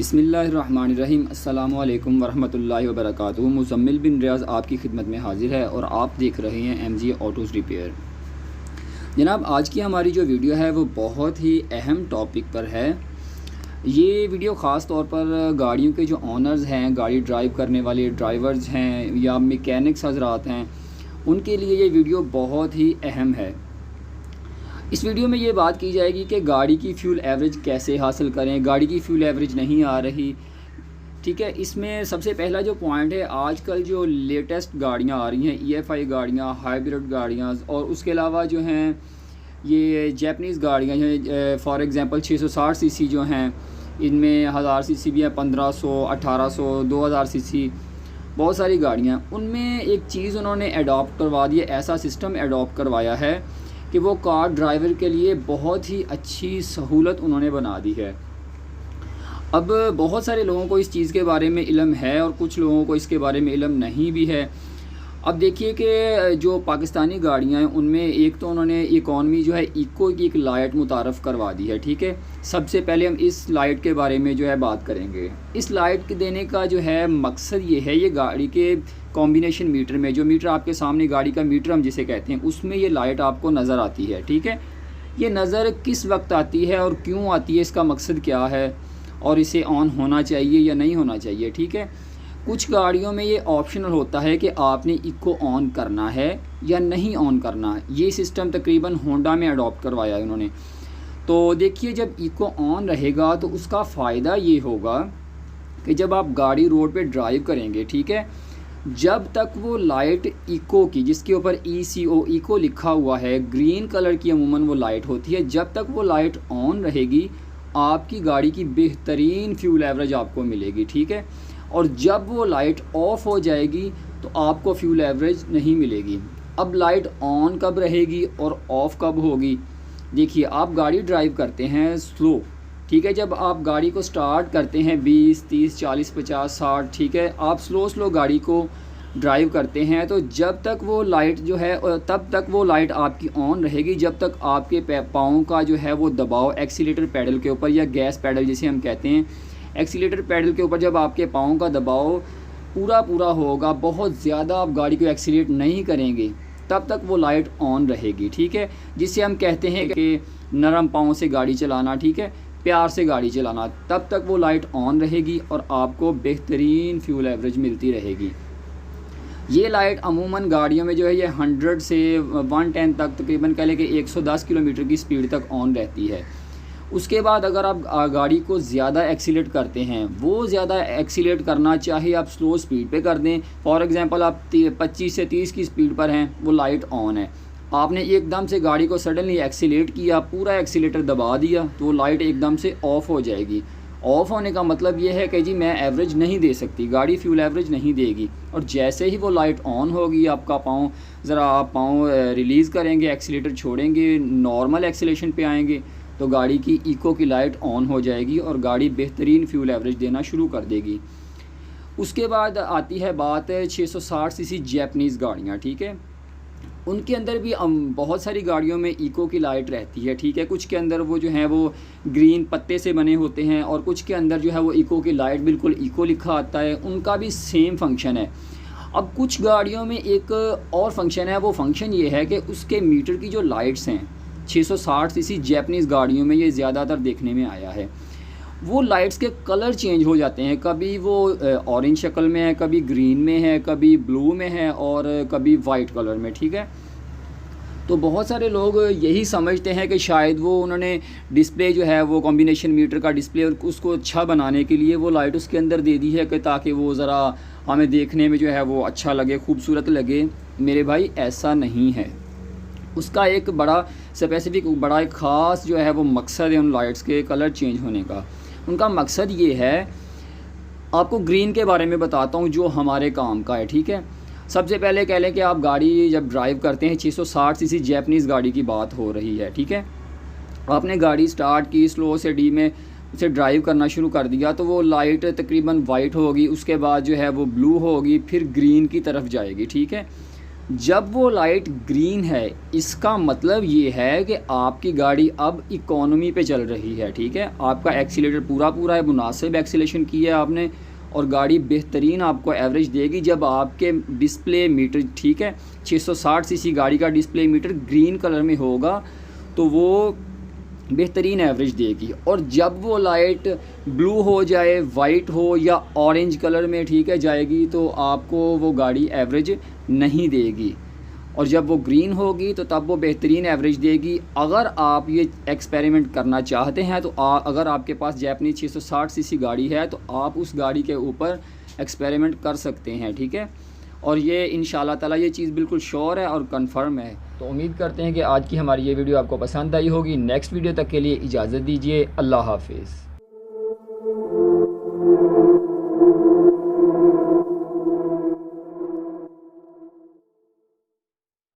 बिस्मिल्लाहिर्रहमानिर्रहीम अस्सलामु अलैकुम वरहमतुल्लाहि वबरकातुहू। मुज़म्मिल बिन रियाज़ आपकी खिदमत में हाज़िर है और आप देख रहे हैं MG ऑटोज़ रिपेयर। जनाब, आज की हमारी जो वीडियो है वो बहुत ही अहम टॉपिक पर है। ये वीडियो ख़ास तौर पर गाड़ियों के जो ऑनर्स हैं, गाड़ी ड्राइव करने वाले ड्राइवर्स हैं या मैकेनिक्स हज़रात हैं, उनके लिए ये वीडियो बहुत ही अहम है। इस वीडियो में ये बात की जाएगी कि गाड़ी की फ्यूल एवरेज कैसे हासिल करें। गाड़ी की फ्यूल एवरेज नहीं आ रही, ठीक है। इसमें सबसे पहला जो पॉइंट है, आजकल जो लेटेस्ट गाड़ियाँ आ रही हैं, EFI गाड़ियाँ, हाइब्रिड गाड़ियाँ, और उसके अलावा जो हैं ये जैपनीज़ गाड़ियाँ हैं। फॉर एग्ज़ाम्पल 660 सीसी जो हैं, इनमें 1000 सीसी भी है, 1500, 1800, 2000 सीसी, बहुत सारी गाड़ियाँ। उनमें एक चीज़ उन्होंने अडॉप्ट करवा दी है, ऐसा सिस्टम अडॉप्ट करवाया है कि वो कार ड्राइवर के लिए बहुत ही अच्छी सहूलत उन्होंने बना दी है। अब बहुत सारे लोगों को इस चीज़ के बारे में इल्म है और कुछ लोगों को इसके बारे में इल्म नहीं भी है। अब देखिए कि जो पाकिस्तानी गाड़ियां हैं उनमें एक तो उन्होंने इकॉनमी जो है इको की एक लाइट मुतारफ़ करवा दी है, ठीक है। सबसे पहले हम इस लाइट के बारे में जो है बात करेंगे। इस लाइट के देने का जो है मकसद ये है, ये गाड़ी के कॉम्बिनेशन मीटर में, जो मीटर आपके सामने गाड़ी का मीटर हम जिसे कहते हैं, उसमें ये लाइट आपको नज़र आती है, ठीक है। ये नज़र किस वक्त आती है और क्यों आती है, इसका मकसद क्या है और इसे ऑन होना चाहिए या नहीं होना चाहिए, ठीक है। कुछ गाड़ियों में ये ऑप्शनल होता है कि आपने इको ऑन करना है या नहीं ऑन करना। ये सिस्टम तकरीबन होंडा में अडॉप्ट करवाया है उन्होंने। तो देखिए, जब इको ऑन रहेगा तो उसका फ़ायदा ये होगा कि जब आप गाड़ी रोड पे ड्राइव करेंगे, ठीक है, जब तक वो लाइट इको की, जिसके ऊपर ECO इको लिखा हुआ है, ग्रीन कलर की अमूमन वो लाइट होती है, जब तक वो लाइट ऑन रहेगी आपकी गाड़ी की बेहतरीन फ्यूल एवरेज आपको मिलेगी, ठीक है। और जब वो लाइट ऑफ़ हो जाएगी तो आपको फ्यूल एवरेज नहीं मिलेगी। अब लाइट ऑन कब रहेगी और ऑफ़ कब होगी? देखिए, आप गाड़ी ड्राइव करते हैं स्लो, ठीक है। जब आप गाड़ी को स्टार्ट करते हैं 20, 30, 40, 50, 60, ठीक है, आप स्लो गाड़ी को ड्राइव करते हैं, तो जब तक वो लाइट जो है, तब तक वो लाइट आपकी ऑन रहेगी जब तक आपके पाँव का जो है वो दबाव एक्सीलेटर पैडल के ऊपर या गैस पैडल जिसे हम कहते हैं, एक्सीलेटर पैडल के ऊपर जब आपके पाँव का दबाव पूरा होगा, बहुत ज़्यादा आप गाड़ी को एक्सीलेट नहीं करेंगे, तब तक वो लाइट ऑन रहेगी, ठीक है। जिसे हम कहते हैं कि नरम पाँव से गाड़ी चलाना, ठीक है, प्यार से गाड़ी चलाना, तब तक वो लाइट ऑन रहेगी और आपको बेहतरीन फ्यूल एवरेज मिलती रहेगी। ये लाइट अमूमन गाड़ियों में जो है ये 100 से 110 तक, तकरीबन कह लें कि 110 किलोमीटर की स्पीड तक ऑन रहती है। उसके बाद अगर आप गाड़ी को ज़्यादा एक्सीलेट करते हैं, वो ज़्यादा एक्सीलेट करना चाहे आप स्लो स्पीड पे कर दें, फॉर एग्ज़ाम्पल आप 25 से 30 की स्पीड पर हैं, वो लाइट ऑन है, आपने एकदम से गाड़ी को सडनली एक्सीलेट किया, पूरा एक्सीलेटर दबा दिया, तो वो लाइट एकदम से ऑफ़ हो जाएगी। ऑफ़ होने का मतलब ये है कि जी मैं एवरेज नहीं दे सकती, गाड़ी फ्यूल एवरेज नहीं देगी। और जैसे ही वो लाइट ऑन होगी, आपका पाँव ज़रा आप पाँव रिलीज़ करेंगे, एक्सीलेटर छोड़ेंगे, नॉर्मल एक्सीलेशन पे आएंगे, तो गाड़ी की इको की लाइट ऑन हो जाएगी और गाड़ी बेहतरीन फ्यूल एवरेज देना शुरू कर देगी। उसके बाद आती है बात 660 सीसी जैपनीज़ गाड़ियाँ, ठीक है। उनके अंदर भी बहुत सारी गाड़ियों में इको की लाइट रहती है, ठीक है। कुछ के अंदर वो जो है वो ग्रीन पत्ते से बने होते हैं और कुछ के अंदर जो है वो इको की लाइट, बिल्कुल इको लिखा आता है, उनका भी सेम फंक्शन है। अब कुछ गाड़ियों में एक और फंक्शन है, वो फंक्शन ये है कि उसके मीटर की जो लाइट्स हैं, 660 सीसी जैपनीज़ गाड़ियों में ये ज़्यादातर देखने में आया है, वो लाइट्स के कलर चेंज हो जाते हैं। कभी वो ऑरेंज शक्ल में है, कभी ग्रीन में है, कभी ब्लू में है और कभी वाइट कलर में, ठीक है। तो बहुत सारे लोग यही समझते हैं कि शायद वो उन्होंने डिस्प्ले जो है वो कॉम्बिनेशन मीटर का डिस्प्ले उसको अच्छा बनाने के लिए वो लाइट उसके अंदर दे दी है कि ताकि वो ज़रा हमें देखने में जो है वो अच्छा लगे, खूबसूरत लगे। मेरे भाई, ऐसा नहीं है। उसका एक बड़ा स्पेसिफिक, बड़ा एक ख़ास जो है वो मकसद है उन लाइट्स के कलर चेंज होने का। उनका मकसद ये है, आपको ग्रीन के बारे में बताता हूँ जो हमारे काम का है, ठीक है। सबसे पहले कह लें कि आप गाड़ी जब ड्राइव करते हैं, 660 सीसी जैपनीज़ गाड़ी की बात हो रही है, ठीक है। आपने गाड़ी स्टार्ट की, स्लो से डी में उसे ड्राइव करना शुरू कर दिया, तो वो लाइट तकरीबन वाइट होगी, उसके बाद जो है वो ब्लू होगी, फिर ग्रीन की तरफ जाएगी, ठीक है। जब वो लाइट ग्रीन है इसका मतलब ये है कि आपकी गाड़ी अब इकोनॉमी पे चल रही है, ठीक है। आपका एक्सीलेटर पूरा है, मुनासिब एक्सीलेशन की है आपने, और गाड़ी बेहतरीन आपको एवरेज देगी जब आपके डिस्प्ले मीटर, ठीक है, 660 सीसी गाड़ी का डिस्प्ले मीटर ग्रीन कलर में होगा तो वो बेहतरीन एवरेज देगी। और जब वो लाइट ब्लू हो जाए, वाइट हो या ऑरेंज कलर में, ठीक है, जाएगी तो आपको वो गाड़ी एवरेज नहीं देगी। और जब वो ग्रीन होगी तो तब वो बेहतरीन एवरेज देगी। अगर आप ये एक्सपेरिमेंट करना चाहते हैं तो अगर आपके पास जैपनीज 660 सीसी गाड़ी है तो आप उस गाड़ी के ऊपर एक्सपेरिमेंट कर सकते हैं, ठीक है। और ये इंशाल्लाह ताला ये चीज़ बिल्कुल श्योर है और कंफर्म है। तो उम्मीद करते हैं कि आज की हमारी ये वीडियो आपको पसंद आई होगी। नेक्स्ट वीडियो तक के लिए इजाज़त दीजिए। अल्लाह हाफिज़।